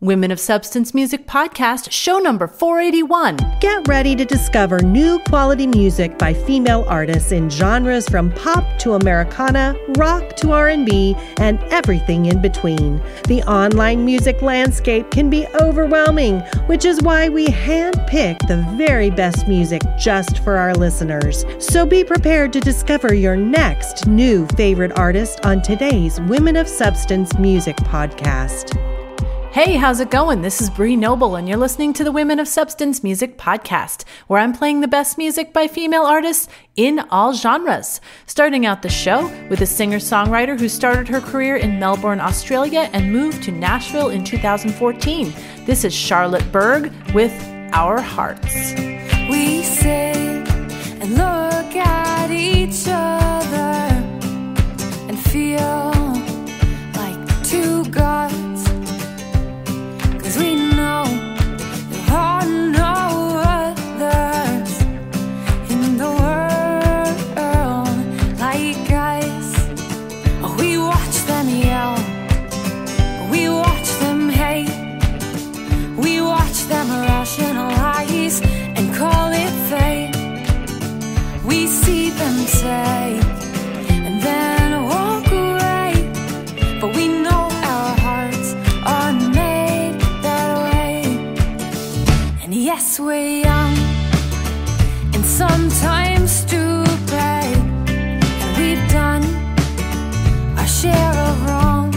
Women of Substance Music Podcast, show number 481. Get ready to discover new quality music by female artists in genres from pop to Americana, rock to R&B, and everything in between. The online music landscape can be overwhelming, which is why we handpick the very best music just for our listeners. So be prepared to discover your next new favorite artist on today's Women of Substance Music Podcast. Hey, how's it going? This is Bree Noble, and you're listening to the Women of Substance Music Podcast, where I'm playing the best music by female artists in all genres. Starting out the show with a singer-songwriter who started her career in Melbourne, Australia, and moved to Nashville in 2014. This is Charlotte Berg with Our Hearts. We sit and look at each other and feel like two gods. We know there are no others in the world like us. We watch them yell, we watch them hate, we watch them rationalize and call it fate. We see them say and then walk away, but we know our hearts are made. Yes, we're young and sometimes stupid, and we've done our share of wrong.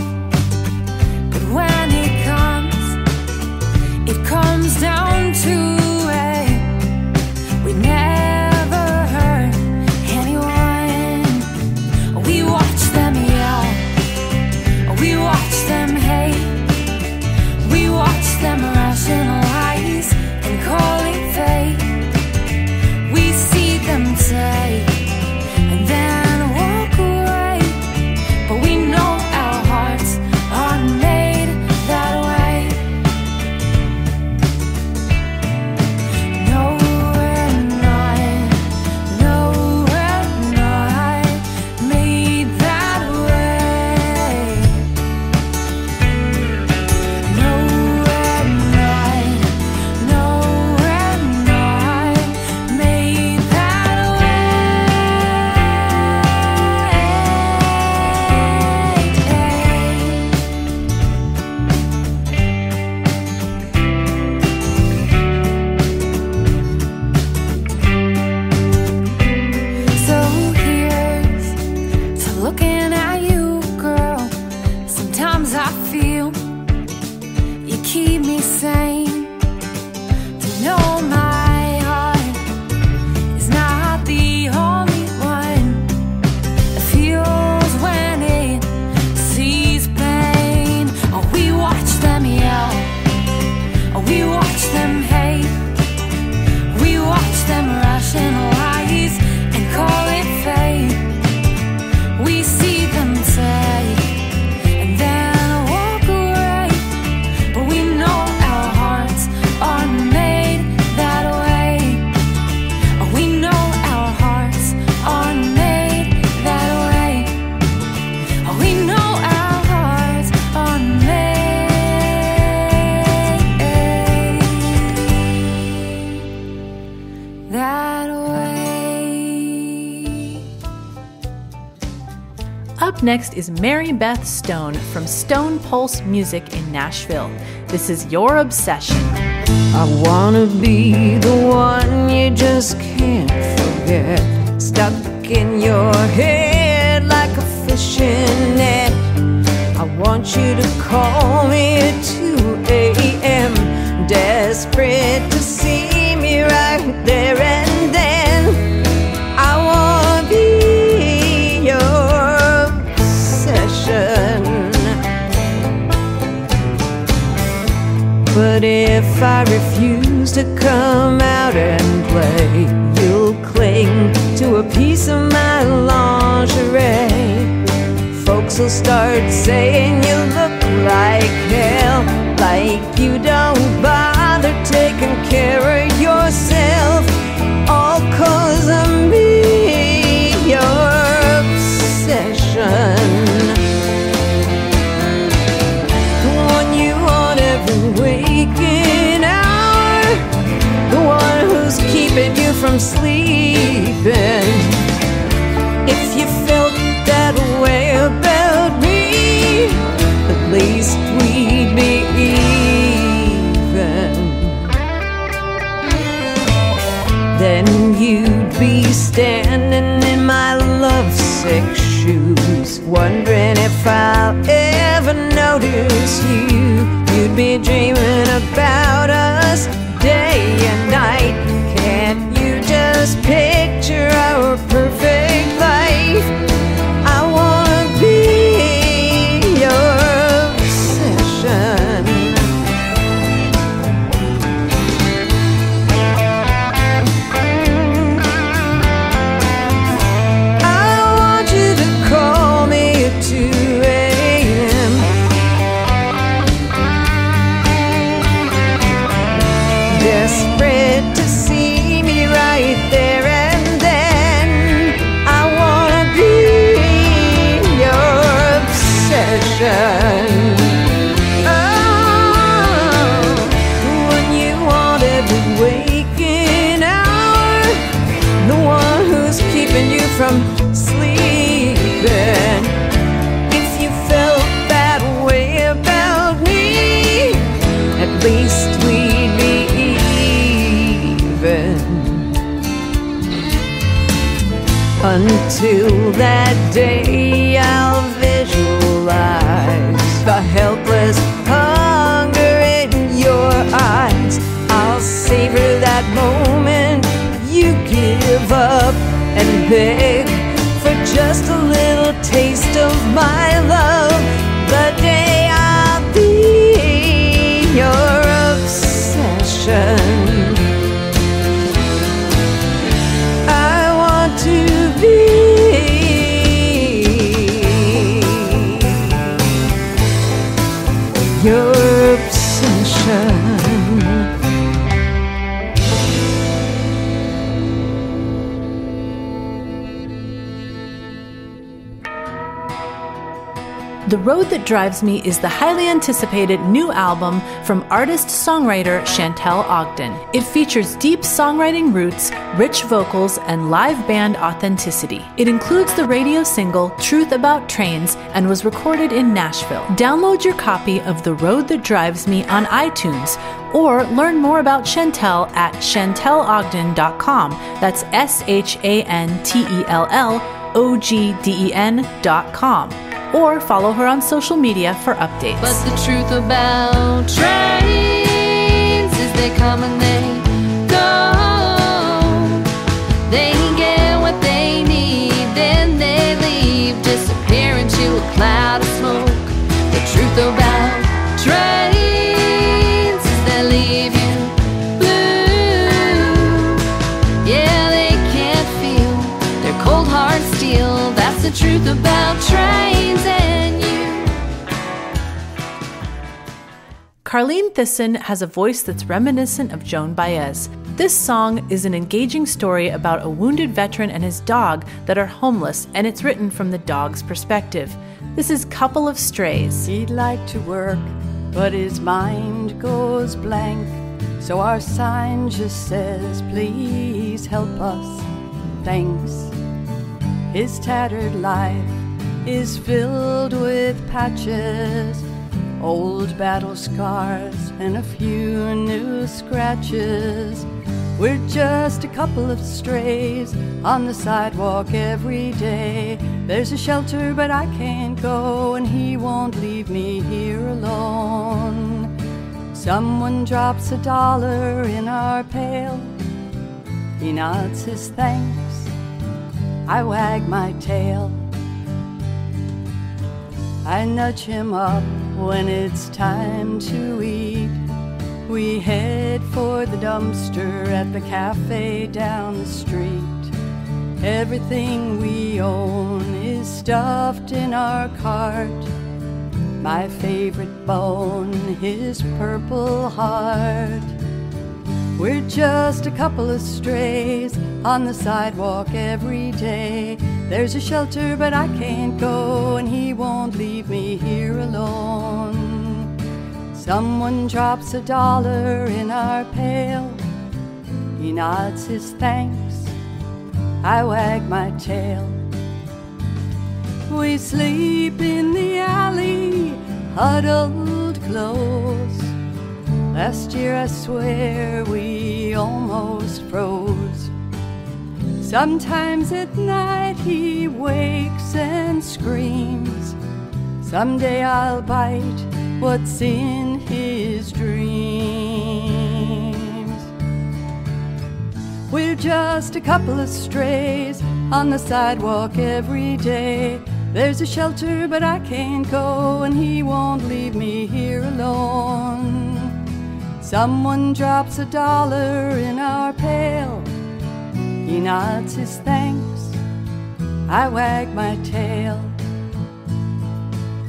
But when it comes down to it, we never hurt anyone. We watch them yell, we watch them hate, we watch them rationalize and call it fate. We see them say and then walk away, but we know our hearts are made that way. No, we're not, no, we're not made that way. No, we're not, no. Up next is Mary Beth Stone from Stone Pulse Music in Nashville. This is Your Obsession. I wanna be the one you just can't forget, stuck in your head like a fishing net. I want you to call me at 2 a.m., desperate to see me right there and then. I wanna be your obsession. But if I refuse to come out and play, you'll cling to a piece of my lingerie. Folks will start saying you look like hell, like you don't bother taking care of yourself, all 'cause of me, your obsession. The one you want everywhere, from sleeping. If you felt that way about me, at least we'd be even. Then you'd be standing in my lovesick shoes, wondering if I'll ever notice you. You'd be dreaming about us day and night. Can't you just picture our perfect life? I wanna be your obsession. I want you to call me at 2 a.m. Desperate to see me right there and then. I wanna be your obsession. Oh, when you want every waking hour, the one who's keeping you from sleeping. If you felt that way about me, at least we'd be even. Until that day, I'll visualize the helpless hunger in your eyes. I'll savor that moment you give up and beg for just a little taste of my love. The day I'll be your obsession. I want to be your obsession. The Road That Drives Me is the highly anticipated new album from artist-songwriter Chantel Ogden. It features deep songwriting roots, rich vocals, and live band authenticity. It includes the radio single Truth About Trains and was recorded in Nashville. Download your copy of The Road That Drives Me on iTunes or learn more about Chantel at chantelogden.com. That's SHANTELLOGDEN.com. Or follow her on social media for updates. But the truth about trains is they come and they go. They get what they need, then they leave, disappear into a cloud of smoke. The truth about trains is they leave you blue. Yeah, they can't feel their cold hard steel. That's the truth about trains. Carlene Thissen has a voice that's reminiscent of Joan Baez. This song is an engaging story about a wounded veteran and his dog that are homeless, and it's written from the dog's perspective. This is Couple of Strays. He'd like to work, but his mind goes blank. So our sign just says, please help us, thanks. His tattered life is filled with patches, old battle scars and a few new scratches. We're just a couple of strays on the sidewalk every day. There's a shelter but I can't go, and he won't leave me here alone. Someone drops $1 in our pail. He nods his thanks. I wag my tail. I nudge him up when it's time to eat. We head for the dumpster at the cafe down the street. Everything we own is stuffed in our cart. My favorite bone, his purple heart. We're just a couple of strays on the sidewalk every day. There's a shelter but I can't go, and he won't leave me here alone. Someone drops $1 in our pail. He nods his thanks. I wag my tail. We sleep in the alley, huddled close. Last year I swear we almost froze. Sometimes at night he wakes and screams. Someday I'll bite what's in his dreams. We're just a couple of strays on the sidewalk every day. There's a shelter but I can't go, and he won't leave me here alone. Someone drops $1 in our pail. He nods his thanks. I wag my tail.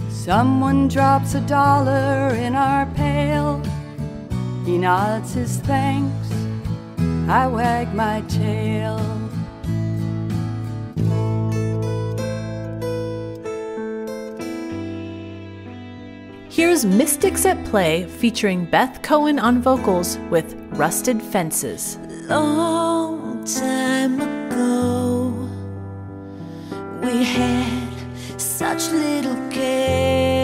Someone drops $1 in our pail. He nods his thanks. I wag my tail. Here's Mystics at Play featuring Beth Cohen on vocals with Rusted Fences. Long time ago, we had such little cares.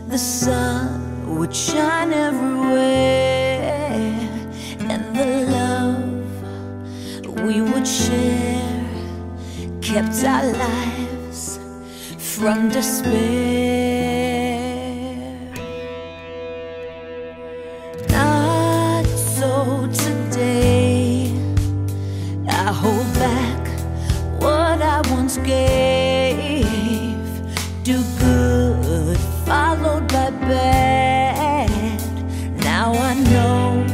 The sun would shine everywhere, and the love we would share kept our lives from despair. Not so today. I hold back what I once gave. Do good followed by bad. Now I know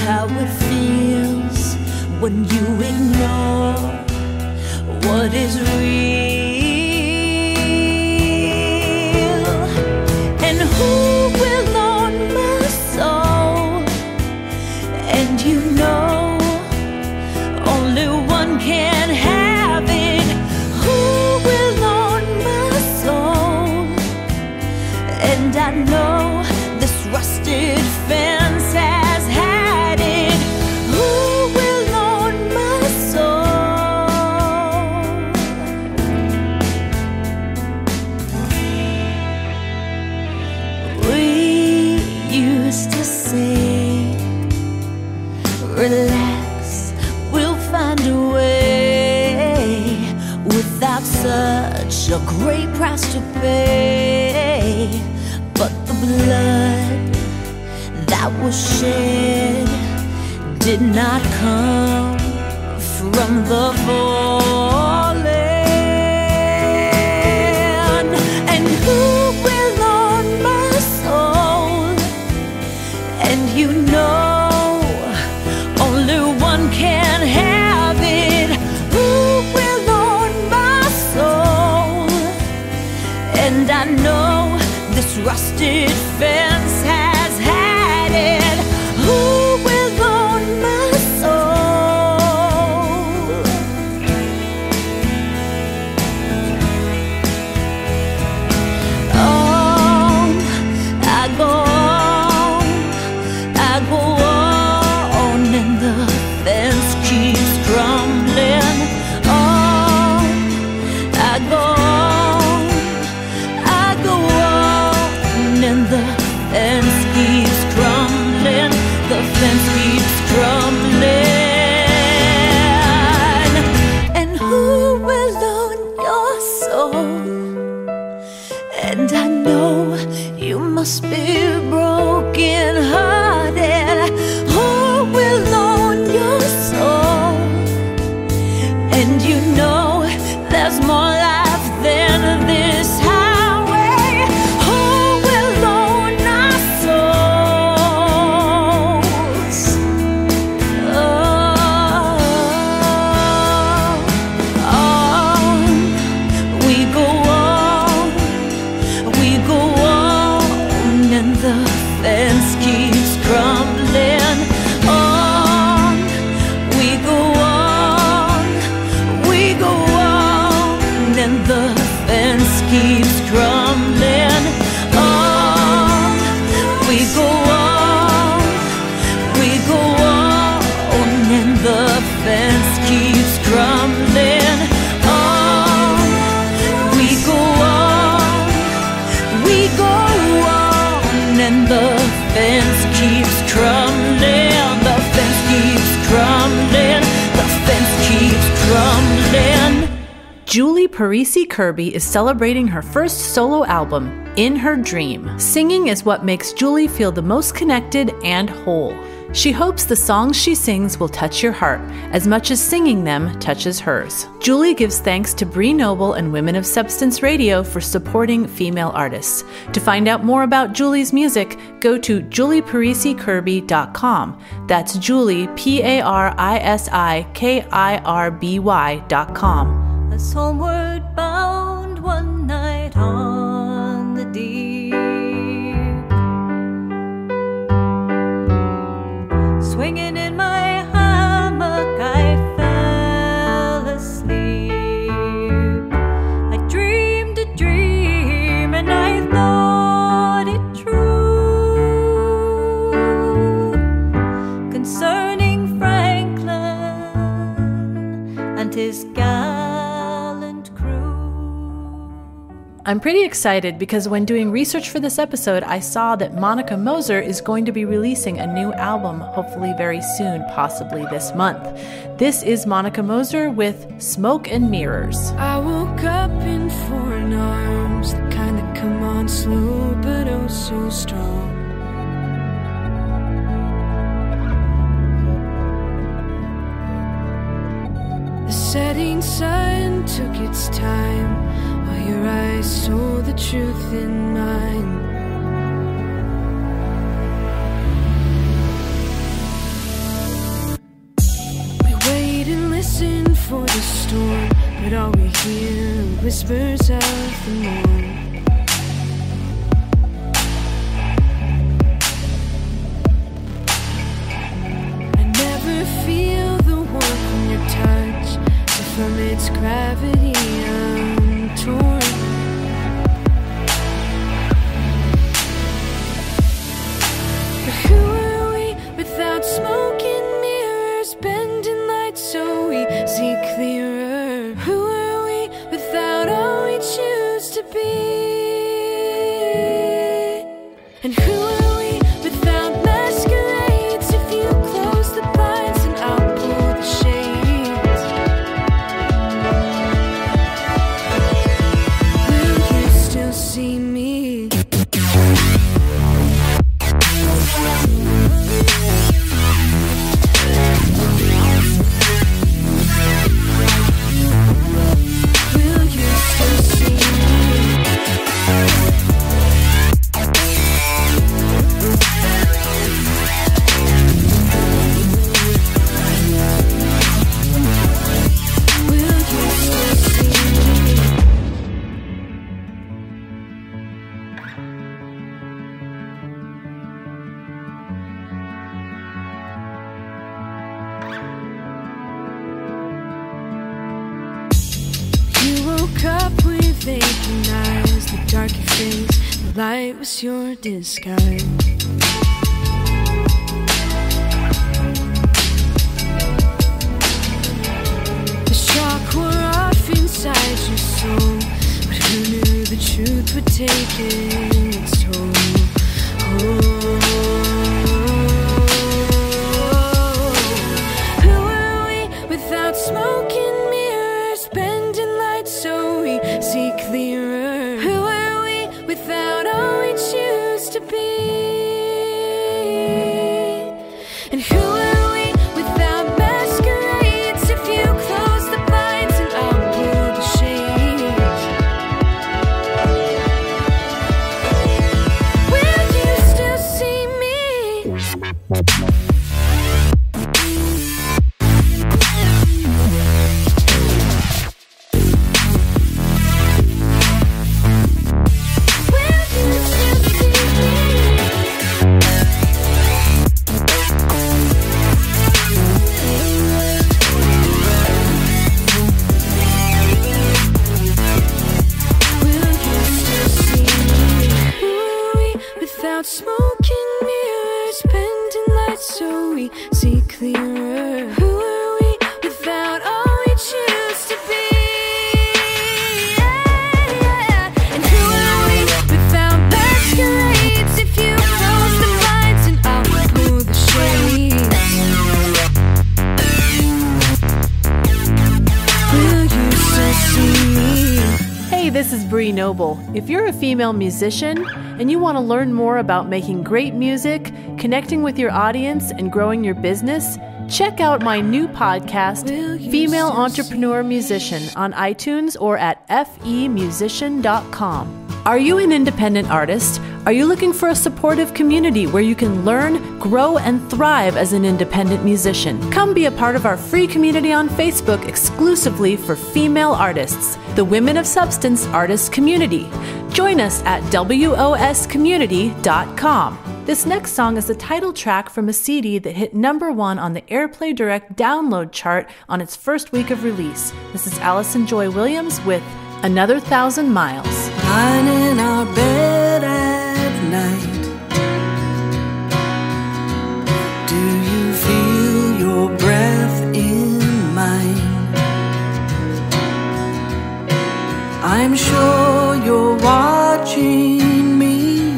how it feels when you ignore what is real. And who will own my soul? And you know only one can have it. Who will own my soul? And I know this rusted fence has had it. Who will own my soul? We used to say, relax, we'll find a way, without such a great price to pay. But the blood that was shed did not come from the fallen. And who will own my soul? And you know only one can have it. Who will own my soul? And I know this rusted fence has had it. Who will own my soul? On I go on, I go on, and the fence keeps crumbling. On I go on, I go on, and the fence keeps crumbling. The fence keeps crumbling. And who will own your soul? And I know you must be broken hearted. Who will own your soul? And you know there's more life than this highway. Who will own our souls? On we go on, and the Julie Parisi Kirby is celebrating her first solo album, In Her Dream. Singing is what makes Julie feel the most connected and whole. She hopes the songs she sings will touch your heart as much as singing them touches hers. Julie gives thanks to Bree Noble and Women of Substance Radio for supporting female artists. To find out more about Julie's music, go to julieparisikirby.com. That's Julie, PARISIKIRBY.com. As homeward bound one night on the deep, swinging in my hammock, I fell asleep. I dreamed a dream and I thought it true, concerning Franklin and his gallant crew. I'm pretty excited because when doing research for this episode, I saw that Monica Moser is going to be releasing a new album, hopefully very soon, possibly this month. This is Monica Moser with Smoke and Mirrors. I woke up in foreign arms, the kind that come on slow but oh so strong. The setting sun took its time, while your eyes told the truth in mine. We wait and listen for the storm, but all we hear are whispers of the morn. I never feel the warmth from your touch, so from its gravity I'm torn. But who are we without smoke and mirrors, bending light so we see clearer? Who are we without all we choose to be? And who are we without masquerades? If you close the blinds and I'll pull the shades, will you still see me? Will you still see me? Will you still see me? You woke up with aching eyes, the dark your face, the light was your disguise. The shock wore off inside your soul, but who knew the truth would take its toll? Who are we without smoke and mirrors, bending light so we see clearer? Who are we without all we choose to be? And who are we without masquerades? If you close the blinds and I'll pull the shades, will you still see me? Will you still see me? Will you still see me? Who are we without smoke and mirrors, bending lights so we see clearer? Who are we without all we choose to be? And who are we without masquerades? If you close the blinds and I'll pull the shades, will you still see me? Noble. If you're a female musician and you want to learn more about making great music, connecting with your audience, and growing your business, check out my new podcast, Female Entrepreneur Musician, on iTunes or at femusician.com. Are you an independent artist? Are you looking for a supportive community where you can learn, grow, and thrive as an independent musician? Come be a part of our free community on Facebook exclusively for female artists, the Women of Substance Artists Community. Join us at woscommunity.com. This next song is the title track from a CD that hit #1 on the Airplay Direct download chart on its first week of release. This is Alison Joy Williams with Another 1,000 Miles. Lying in our bed at night, do you feel your breath in mine? I'm sure you're watching me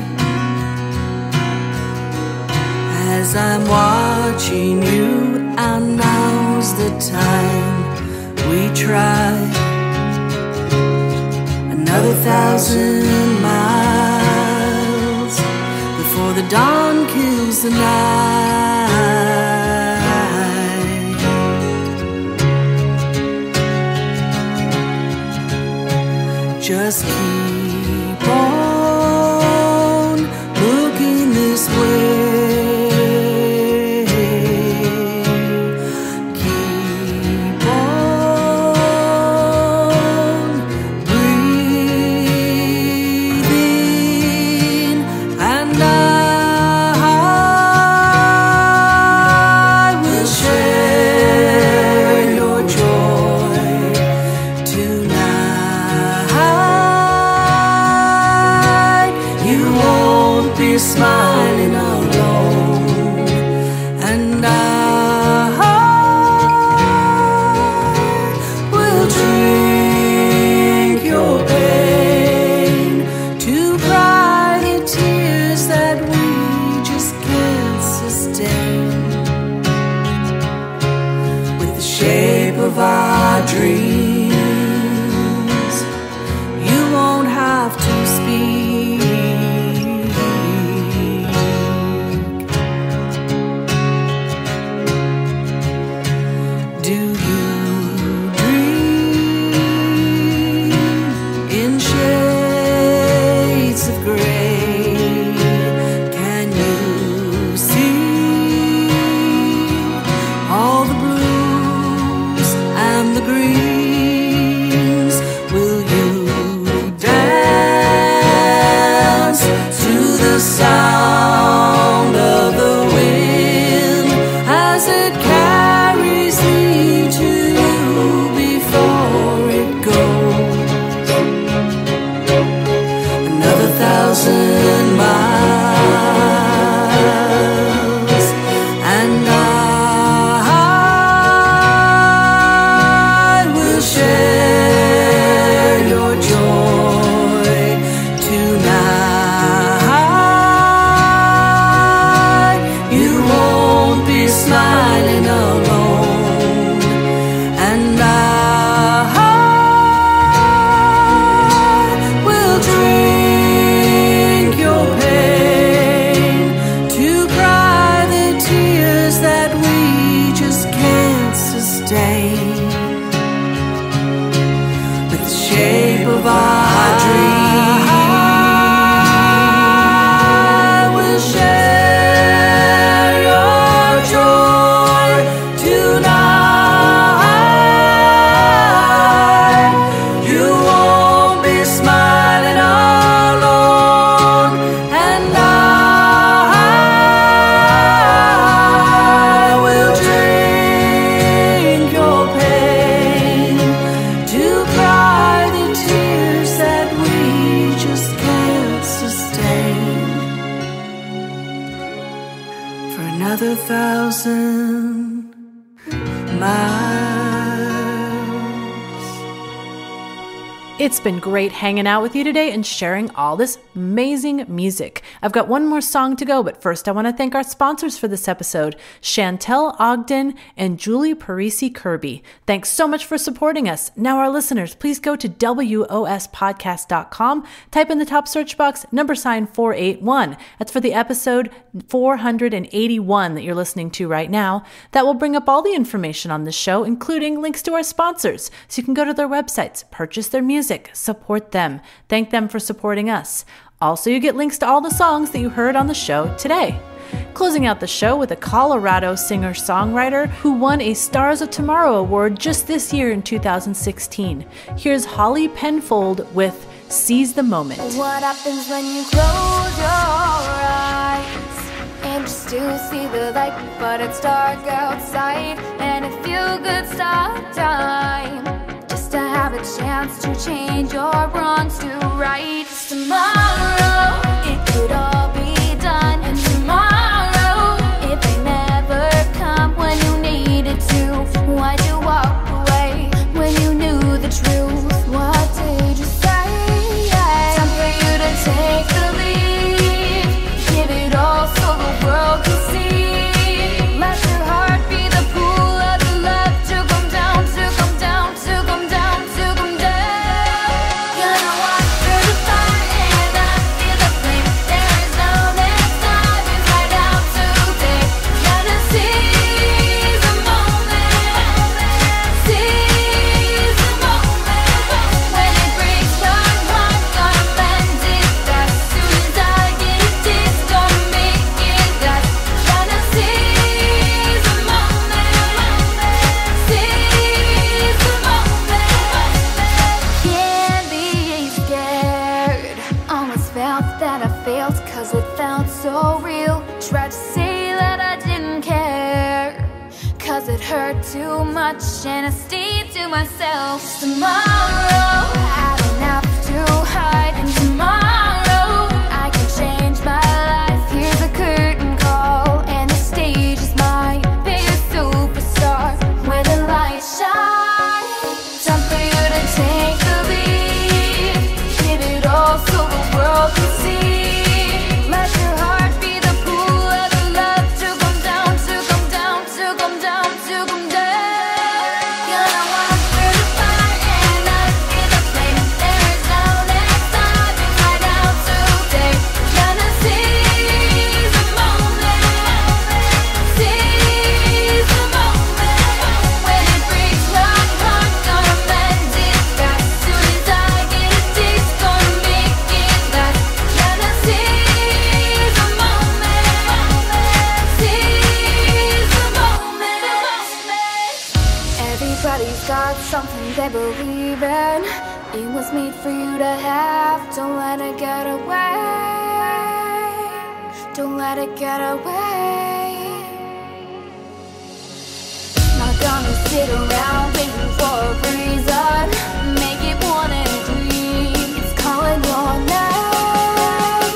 as I'm watching you, and now's the time we try. Another 1,000 miles before the dawn kills the night. Just keep on looking this way. Smiling alone, and I will drink your pain to cry the tears that we just can't sustain. With the shape of our dreams, you won't have to speak. Another 1,000 miles. It's been great hanging out with you today and sharing all this amazing music. I've got one more song to go, but first I want to thank our sponsors for this episode, Chantel Ogden and Julie Parisi Kirby. Thanks so much for supporting us. Now our listeners, please go to wospodcast.com, type in the top search box, # 481. That's for the episode 481 that you're listening to right now. That will bring up all the information on the show, including links to our sponsors, so you can go to their websites, purchase their music, support them. Thank them for supporting us. Also, you get links to all the songs that you heard on the show today. Closing out the show with a Colorado singer-songwriter who won a Stars of Tomorrow award just this year in 2016. Here's Hawley Penfold with Seize the Moment. What happens when you close your eyes and you still see the light, but it's dark outside and it feels good stop time? To have a chance to change your wrongs to rights. Tomorrow it could all be done, and tomorrow it may never come when you needed to. Why'd you walk away when you knew the truth? What did you say? Time for you to take the lead, give it all so the world can see. Let your heart be the pool of the love to come down, to come down, to come down. It hurt too much and I stayed to myself. Tomorrow I don't have to hide, and tomorrow I can change my life. Here's a curtain call and the stage is mine. Be a superstar where the light shines. Time for you to take the lead, give it all so the world can see. Let your heart be the pool of the love to come down, to come down, to come down. Something they believe in. It was made for you to have. Don't let it get away. Don't let it get away. Not gonna sit around waiting for a reason. Make it one and a dream. It's calling your name.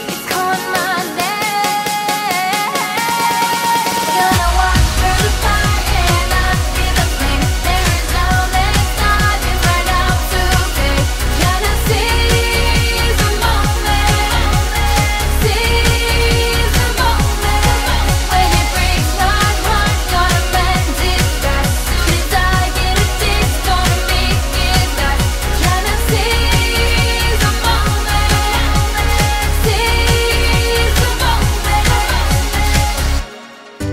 It's calling my name. Gonna walk through the fire and I see the flame. There is no next time. It's right now today. Gonna seize the moment. Seize the moment. When it breaks my heart, gonna mend it fast. Soon as I get a taste, gonna make it last. Gonna seize the moment. Seize the moment.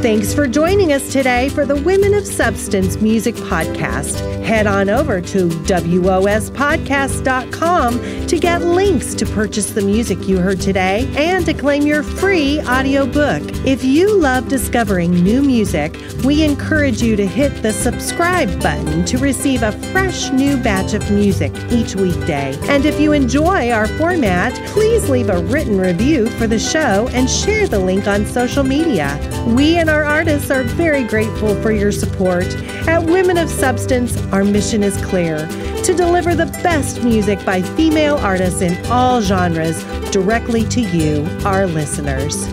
Thanks for joining us today for the Women of Substance Music Podcast. Head on over to wospodcast.com to get links to purchase the music you heard today and to claim your free audiobook. If you love discovering new music, we encourage you to hit the subscribe button to receive a fresh new batch of music each weekday. And if you enjoy our format, please leave a written review for the show and share the link on social media. We and our artists are very grateful for your support. At Women of Substance, our mission is clear: to deliver the best music by female artists in all genres directly to you, our listeners.